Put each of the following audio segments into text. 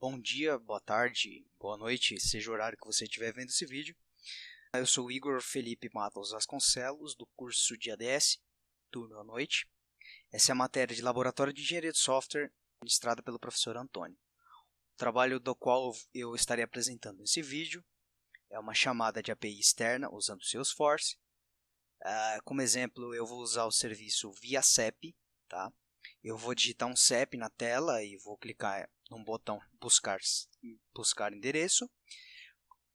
Bom dia, boa tarde, boa noite, seja o horário que você estiver vendo esse vídeo. Eu sou o Igor Felipe Matos Vasconcelos, do curso de ADS, turno à noite. Essa é a matéria de Laboratório de Engenharia de Software, ministrada pelo professor Antônio. O trabalho do qual eu estarei apresentando nesse vídeo é uma chamada de API externa usando o Salesforce. Como exemplo, eu vou usar o serviço via CEP, tá? Eu vou digitar um CEP na tela e vou clicar no botão buscar endereço.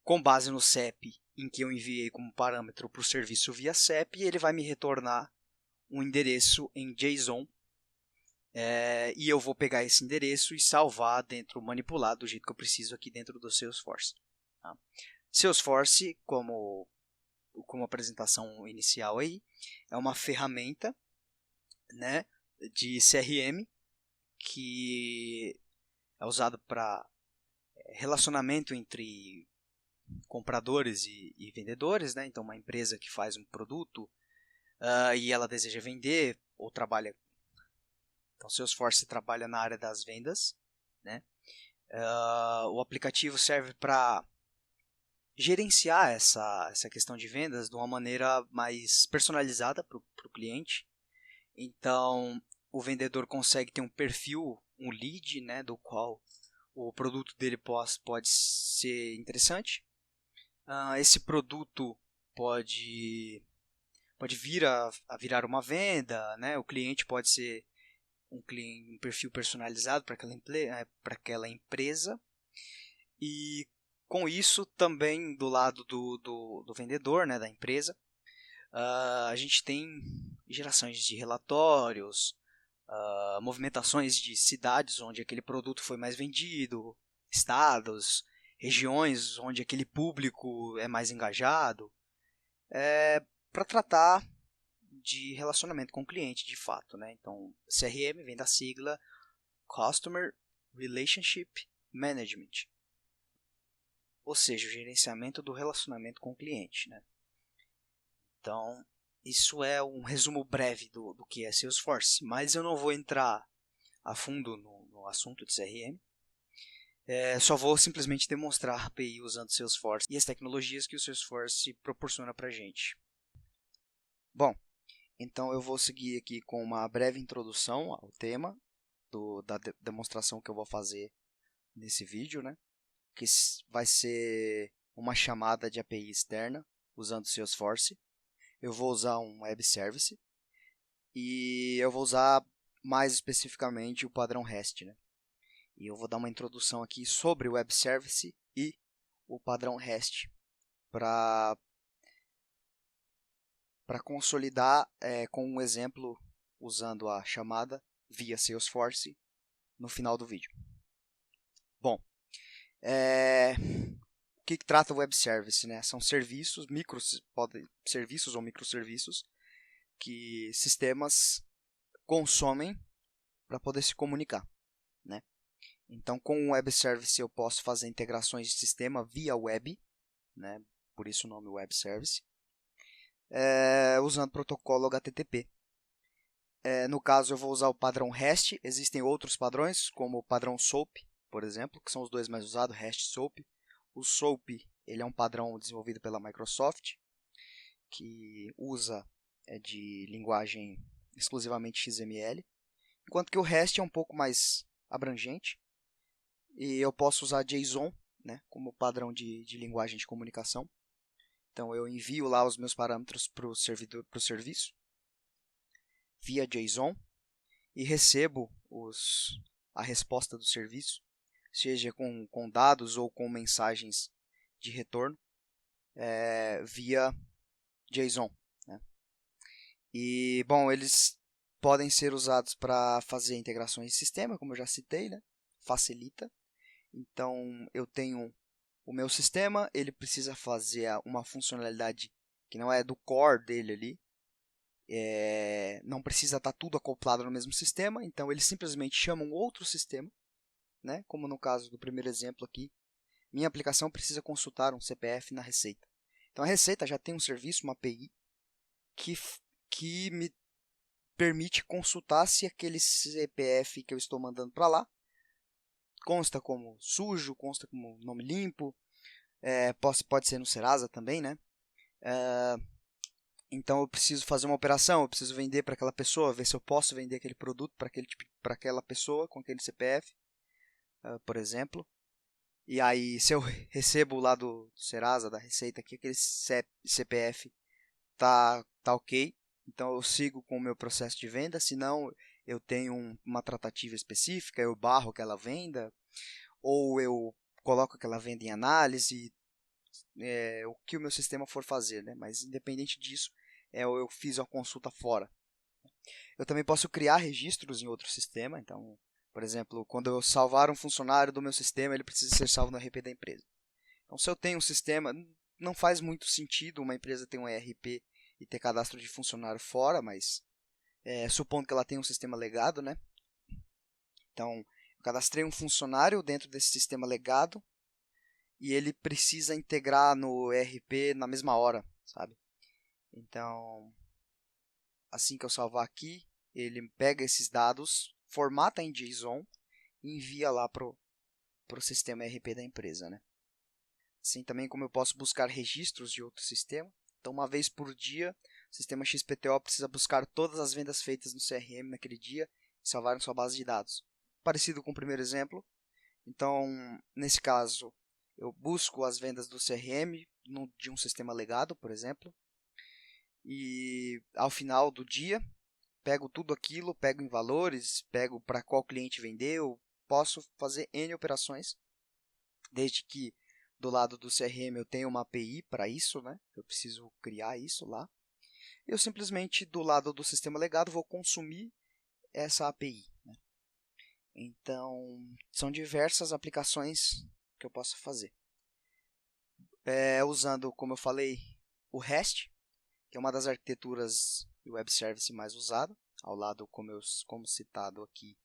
Com base no CEP em que eu enviei como parâmetro para o serviço via CEP, ele vai me retornar um endereço em JSON. E eu vou pegar esse endereço e salvar dentro, manipular do jeito que eu preciso aqui dentro do Salesforce. Tá? Salesforce, como apresentação inicial aí, é uma ferramenta, né, de CRM que é usado para relacionamento entre compradores e vendedores, né? Então uma empresa que faz um produto e ela deseja vender ou trabalha, então Salesforce trabalha na área das vendas, né? O aplicativo serve para gerenciar essa questão de vendas de uma maneira mais personalizada para o cliente. Então o vendedor consegue ter um perfil, um lead, né, do qual o produto dele pode ser interessante. Esse produto pode vir a virar uma venda, né? O cliente pode ser um perfil personalizado para aquela empresa. E com isso também do lado do vendedor, né, da empresa, a gente tem gerações de relatórios, movimentações de cidades onde aquele produto foi mais vendido, estados, regiões onde aquele público é mais engajado, para tratar de relacionamento com o cliente de fato, né? Então, CRM vem da sigla Customer Relationship Management, ou seja, o gerenciamento do relacionamento com o cliente, né? Então, isso é um resumo breve do que é Salesforce, mas eu não vou entrar a fundo no assunto de CRM. Só vou simplesmente demonstrar a API usando Salesforce e as tecnologias que o Salesforce proporciona para a gente. Bom, então eu vou seguir aqui com uma breve introdução ao tema da demonstração que eu vou fazer nesse vídeo, né? Que vai ser uma chamada de API externa usando Salesforce. Eu vou usar um web service e eu vou usar mais especificamente o padrão REST, né? E eu vou dar uma introdução aqui sobre o web service e o padrão REST para consolidar com um exemplo usando a chamada via Salesforce no final do vídeo. Bom, o que trata o web service, né? São serviços, serviços ou microserviços que sistemas consomem para poder se comunicar, né? Então, com o web service eu posso fazer integrações de sistema via web, né? Por isso o nome web service, usando o protocolo HTTP. No caso, eu vou usar o padrão REST. Existem outros padrões, como o padrão SOAP, por exemplo, que são os dois mais usados, REST e SOAP. O SOAP ele é um padrão desenvolvido pela Microsoft, que usa de linguagem exclusivamente XML, enquanto que o REST é um pouco mais abrangente, e eu posso usar JSON, né, como padrão de linguagem de comunicação. Então, eu envio lá os meus parâmetros para o serviço via JSON e recebo a resposta do serviço, seja com dados ou com mensagens de retorno, via JSON. Né? E, bom, eles podem ser usados para fazer integrações de sistema, como eu já citei, né? Facilita. Então, eu tenho o meu sistema, ele precisa fazer uma funcionalidade que não é do core dele ali, não precisa estar tudo acoplado no mesmo sistema, então ele simplesmente chama um outro sistema, né? Como no caso do primeiro exemplo aqui, minha aplicação precisa consultar um CPF na Receita. Então a Receita já tem um serviço, uma API, que me permite consultar se aquele CPF que eu estou mandando para lá consta como sujo, consta como nome limpo, pode ser no Serasa também, né? Então eu preciso fazer uma operação, eu preciso vender para aquela pessoa, ver se eu posso vender aquele produto para aquela pessoa com aquele CPF, por exemplo. E aí, se eu recebo lá do Serasa, da Receita, que aquele CPF tá ok, então eu sigo com o meu processo de venda. Se não, eu tenho uma tratativa específica, eu barro aquela venda, ou eu coloco aquela venda em análise, o que o meu sistema for fazer, né? Mas independente disso, eu fiz a consulta fora. Eu também posso criar registros em outro sistema. Então, por exemplo, quando eu salvar um funcionário do meu sistema, ele precisa ser salvo no ERP da empresa. Então, se eu tenho um sistema, não faz muito sentido uma empresa ter um ERP e ter cadastro de funcionário fora, mas supondo que ela tenha um sistema legado, né? Então, eu cadastrei um funcionário dentro desse sistema legado e ele precisa integrar no ERP na mesma hora, sabe? Então, assim que eu salvar aqui, ele pega esses dados, formata em JSON e envia lá para o sistema ERP da empresa, né? Assim também como eu posso buscar registros de outro sistema. Então, uma vez por dia, o sistema XPTO precisa buscar todas as vendas feitas no CRM naquele dia e salvar em sua base de dados. Parecido com o primeiro exemplo. Então, nesse caso, eu busco as vendas do CRM de um sistema legado, por exemplo. E ao final do dia, pego tudo aquilo, pego em valores, pego para qual cliente vendeu, posso fazer N operações, desde que do lado do CRM eu tenho uma API para isso, né? Eu preciso criar isso lá. Eu simplesmente do lado do sistema legado vou consumir essa API, né? Então, são diversas aplicações que eu posso fazer. Usando, como eu falei, o REST, que é uma das arquiteturas de web service mais usada, ao lado, como citado aqui,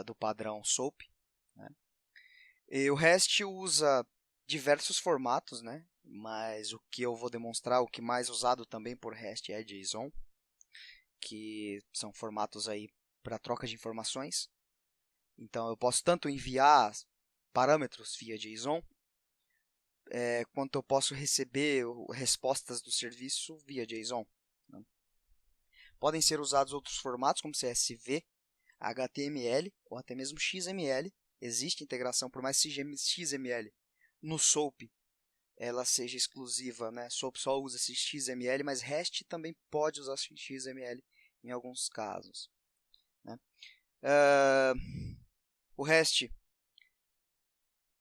do padrão SOAP, né? E o REST usa diversos formatos, né? Mas o que eu vou demonstrar, o que mais usado também por REST é JSON, que são formatos aí para troca de informações. Então eu posso tanto enviar parâmetros via JSON, quanto eu posso receber respostas do serviço via JSON, né? Podem ser usados outros formatos como CSV, HTML ou até mesmo XML. Existe integração, por mais que XML no SOAP ela seja exclusiva, né? SOAP só usa esse XML, mas REST também pode usar XML em alguns casos, né? O REST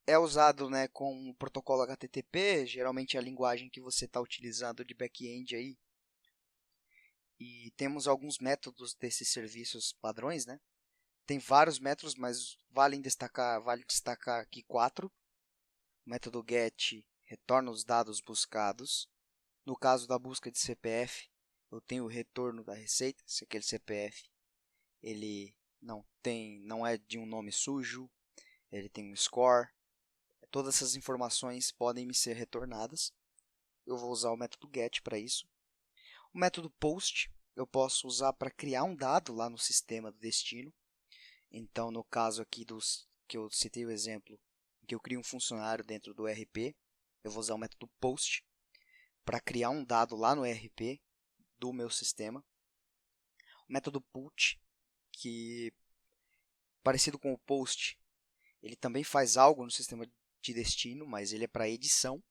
é usado, né, com o protocolo HTTP, geralmente é a linguagem que você está utilizando de back-end aí. E temos alguns métodos desses serviços padrões, né? Tem vários métodos, mas vale destacar aqui 4. O método GET retorna os dados buscados. No caso da busca de CPF, eu tenho o retorno da receita, se aquele CPF ele não é de um nome sujo, ele tem um score. Todas essas informações podem me ser retornadas. Eu vou usar o método GET para isso. O método POST eu posso usar para criar um dado lá no sistema do destino. Então, no caso aqui que eu citei o exemplo, em que eu crio um funcionário dentro do ERP, eu vou usar o método POST para criar um dado lá no ERP do meu sistema. O método PUT, que parecido com o POST, ele também faz algo no sistema de destino, mas ele é para edição.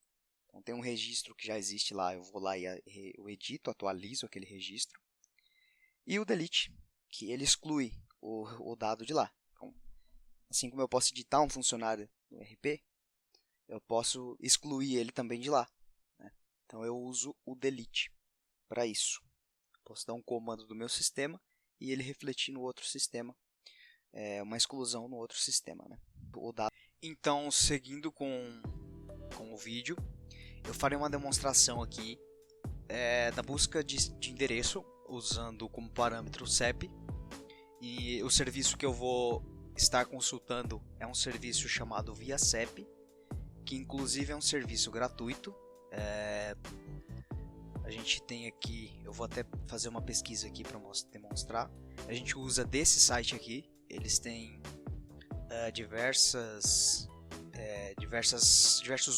Então, tem um registro que já existe lá, eu vou lá e eu edito, atualizo aquele registro. E o delete, que ele exclui o dado de lá. Então, assim como eu posso editar um funcionário no ERP, eu posso excluir ele também de lá, né? Então eu uso o delete para isso. Posso dar um comando do meu sistema e ele refletir no outro sistema, uma exclusão no outro sistema, né? Então, seguindo com o vídeo, eu farei uma demonstração aqui da busca de endereço usando como parâmetro CEP. E o serviço que eu vou estar consultando é um serviço chamado ViaCEP, que inclusive é um serviço gratuito. A gente tem aqui, eu vou até fazer uma pesquisa aqui para demonstrar. A gente usa desse site aqui, eles têm diversos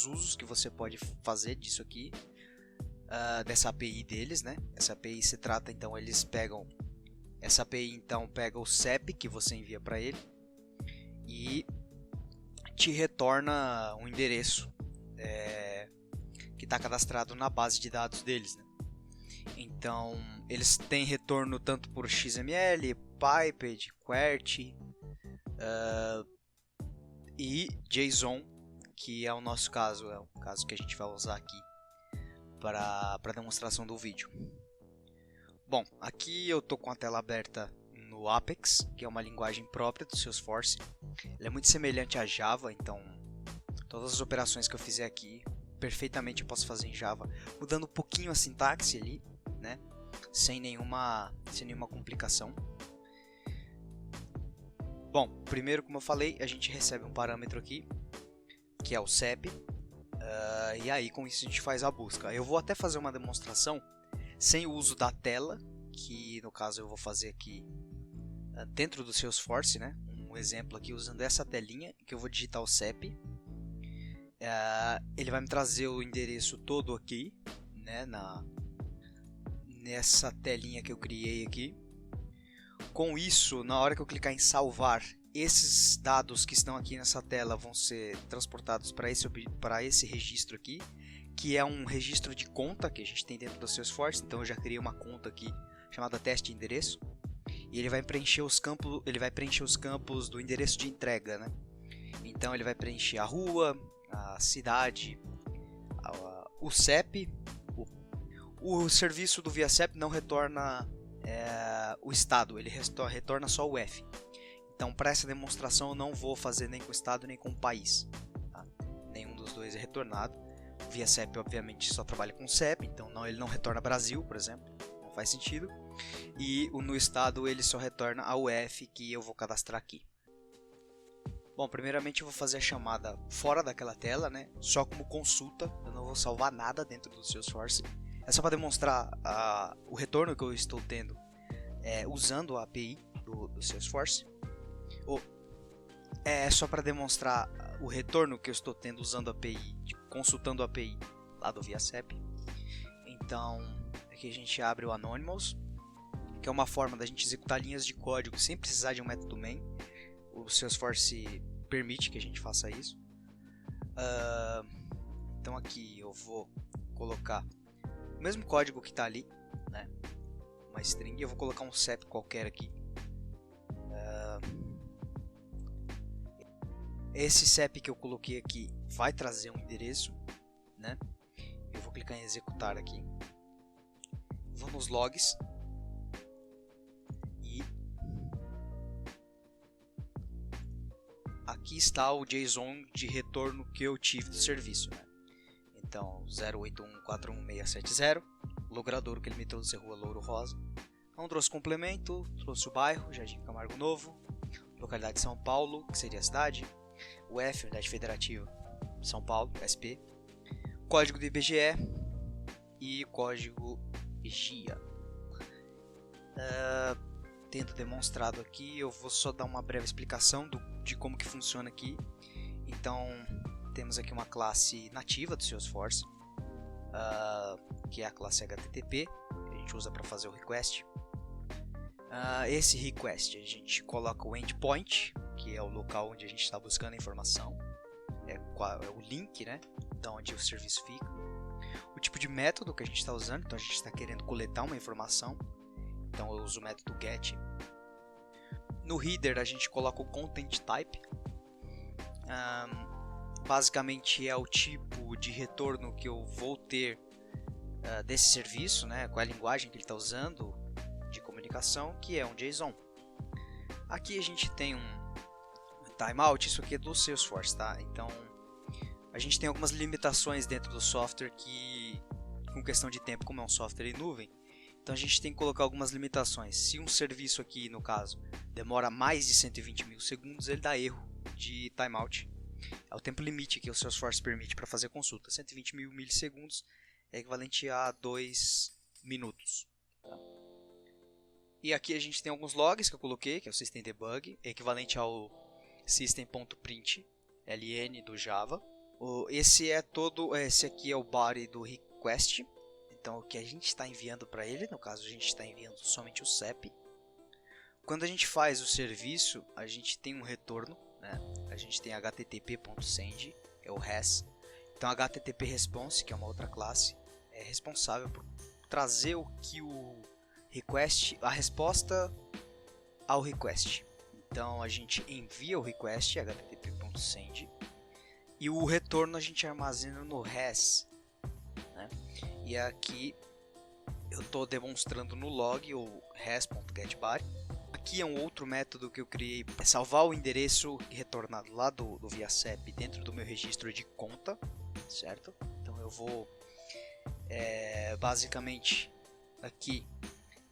usos que você pode fazer disso aqui, dessa API deles, né? Essa API se trata, então, essa API então pega o CEP que você envia para ele e te retorna um endereço que está cadastrado na base de dados deles, né? Então, eles têm retorno tanto por XML, Piped, QWERTY e JSON, que é o nosso caso, é o caso que a gente vai usar aqui para a demonstração do vídeo. Bom, aqui eu estou com a tela aberta no Apex, que é uma linguagem própria do Salesforce. Ele é muito semelhante a Java, então todas as operações que eu fizer aqui, perfeitamente eu posso fazer em Java, mudando um pouquinho a sintaxe ali, né? Sem nenhuma complicação. Bom, primeiro, como eu falei, a gente recebe um parâmetro aqui, que é o CEP, e aí com isso a gente faz a busca. Eu vou até fazer uma demonstração sem o uso da tela, que no caso eu vou fazer aqui dentro do Salesforce, né? Um exemplo aqui usando essa telinha, que eu vou digitar o CEP. Ele vai me trazer o endereço todo aqui, né? Nessa telinha que eu criei aqui. Com isso, na hora que eu clicar em salvar, esses dados que estão aqui nessa tela vão ser transportados para esse registro aqui, que é um registro de conta que a gente tem dentro do Salesforce. Então eu já criei uma conta aqui chamada teste de endereço, e ele vai preencher os campos do endereço de entrega, né? Então ele vai preencher a rua, a cidade, o CEP. O serviço do ViaCEP não retorna o estado, ele retorna só o F. Então, para essa demonstração eu não vou fazer nem com o estado nem com o país, tá? Nenhum dos dois é retornado. O ViaCEP obviamente só trabalha com CEP, então ele não retorna Brasil, por exemplo, não faz sentido. E no estado ele só retorna a UF, que eu vou cadastrar aqui. Bom, primeiramente eu vou fazer a chamada fora daquela tela, né? Só como consulta, eu não vou salvar nada dentro do Salesforce. É só para demonstrar o retorno que eu estou tendo usando a API do Salesforce. É só para demonstrar o retorno que eu estou tendo usando a API, consultando a API lá do ViaCEP. Então, aqui a gente abre o Anonymous, que é uma forma da gente executar linhas de código sem precisar de um método main. O Salesforce permite que a gente faça isso. Então aqui eu vou colocar o mesmo código que está ali, né? Uma string, eu vou colocar um CEP qualquer aqui. Esse CEP que eu coloquei aqui vai trazer um endereço, né? Eu vou clicar em executar aqui. Vou nos logs. E aqui está o JSON de retorno que eu tive do serviço, né? Então, 081416770, logradouro que ele me trouxe, Rua Louro Rosa. Não trouxe complemento, trouxe o bairro, Jardim Camargo Novo, localidade São Paulo, que seria a cidade, UF, Unidade Federativa São Paulo, SP, código do IBGE e código GIA. Tendo demonstrado aqui, eu vou só dar uma breve explicação de como que funciona aqui. Então, temos aqui uma classe nativa do Salesforce, que é a classe HTTP, que a gente usa para fazer o request. Esse request a gente coloca o endpoint, que é o local onde a gente está buscando a informação, é o link, né, de onde o serviço fica. O tipo de método que a gente está usando, então a gente está querendo coletar uma informação, então eu uso o método get. No header a gente coloca o content type, basicamente é o tipo de retorno que eu vou ter desse serviço, né, qual é a linguagem que ele está usando de comunicação, que é um JSON. Aqui a gente tem um timeout, isso aqui é do Salesforce, tá? Então a gente tem algumas limitações dentro do software que, com questão de tempo, como é um software em nuvem, então a gente tem que colocar algumas limitações. Se um serviço aqui, no caso, demora mais de 120 milissegundos, ele dá erro de timeout. É o tempo limite que o Salesforce permite para fazer consulta. 120 milissegundos é equivalente a 2 minutos. Tá? E aqui a gente tem alguns logs que eu coloquei, que é o System Debug, é equivalente ao system.print ln do Java. Esse aqui é o body do request. Então o que a gente está enviando para ele, no caso a gente está enviando somente o CEP. Quando a gente faz o serviço, a gente tem um retorno, né? A gente tem http.send, é o res. Então http response, que é uma outra classe, é responsável por trazer o que o request, a resposta ao request. Então a gente envia o request http.send e o retorno a gente armazena no res, né? E aqui eu estou demonstrando no log o res.getBody. Aqui é um outro método que eu criei para salvar o endereço retornado lá do ViaCep dentro do meu registro de conta, certo? Então eu vou basicamente aqui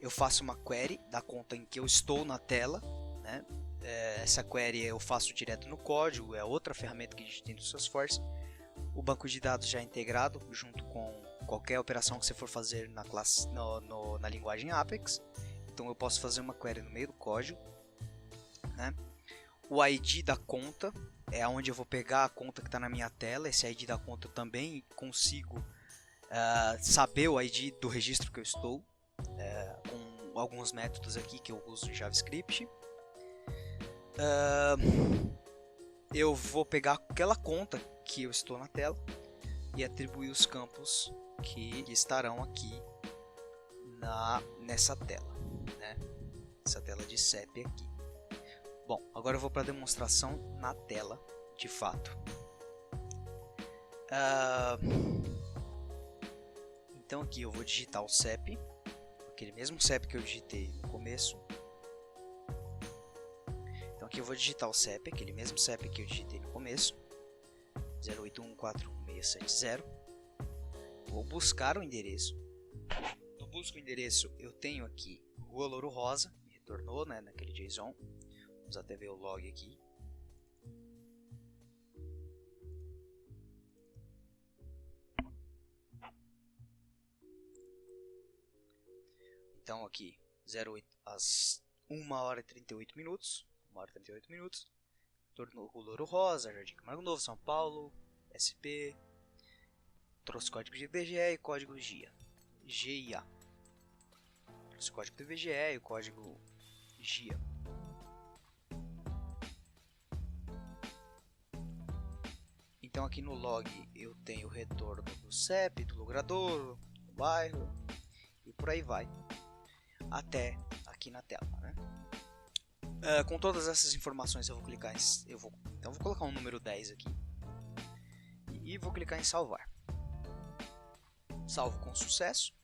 eu faço uma query da conta em que eu estou na tela, né? Essa query eu faço direto no código, é outra ferramenta que a gente tem do Salesforce. O banco de dados já é integrado junto com qualquer operação que você for fazer na classe, na linguagem Apex. Então eu posso fazer uma query no meio do código, né? O ID da conta é onde eu vou pegar a conta que está na minha tela. Esse ID da conta eu também consigo saber o ID do registro que eu estou, com alguns métodos aqui que eu uso em JavaScript. Eu vou pegar aquela conta que eu estou na tela e atribuir os campos que estarão aqui nessa tela, né? Essa tela de CEP aqui. Bom, agora eu vou para a demonstração na tela, de fato. Então aqui eu vou digitar o CEP, aquele mesmo CEP que eu digitei no começo. Então aqui eu vou digitar o CEP, aquele mesmo CEP que eu digitei no começo, 081411670. Vou buscar o endereço. No busco o endereço eu tenho aqui Rua Louro Rosa, me retornou, né, naquele JSON. Vamos até ver o log aqui. Então aqui, às 1h38, 1h38 minutos, retornou Rua Louro Rosa, Jardim Camargo Novo, São Paulo, SP, trouxe código de IBGE e código GIA. Trouxe código do IBGE e o código GIA. Então aqui no log eu tenho o retorno do CEP, do logradouro, do bairro e por aí vai, até aqui na tela, né? Com todas essas informações eu vou clicar então vou colocar um número 10 aqui e vou clicar em salvar. Salvo com sucesso,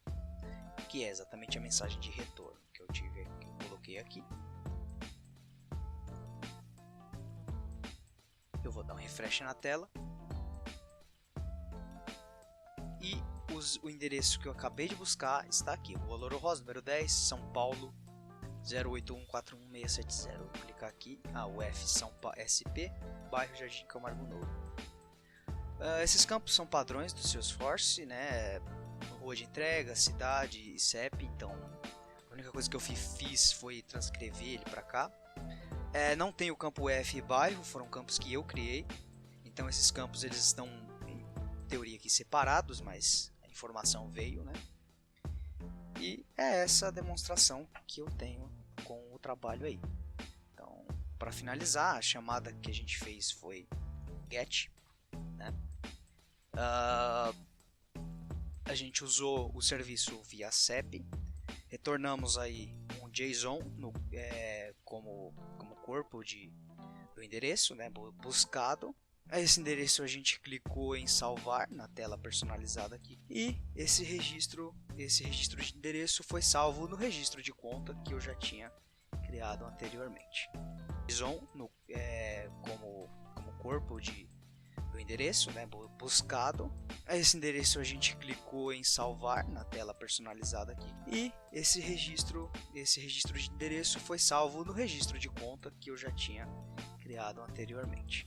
que é exatamente a mensagem de retorno que eu coloquei aqui. Eu vou dar um refresh na tela e o endereço que eu acabei de buscar está aqui, Rua Louro Rosa, número 10, São Paulo, 081411670. Vou clicar aqui, UF SP, bairro Jardim Camargo Novo. Esses campos são padrões do Salesforce, né? Rua de entrega, cidade e CEP. Então a única coisa que eu fiz foi transcrever ele para cá. Não tem o campo UF e bairro, foram campos que eu criei. Então esses campos eles estão em teoria aqui separados, mas a informação veio, né? E é essa a demonstração que eu tenho com o trabalho aí. Então, para finalizar, a chamada que a gente fez foi get, né? A gente usou o serviço ViaCep, retornamos aí um JSON como corpo do endereço, né, buscado. Esse endereço a gente clicou em salvar na tela personalizada aqui e esse registro de endereço foi salvo no registro de conta que eu já tinha criado anteriormente. JSON como corpo do endereço, né, buscado. Esse endereço a gente clicou em salvar na tela personalizada aqui e esse registro de endereço foi salvo no registro de conta que eu já tinha criado anteriormente.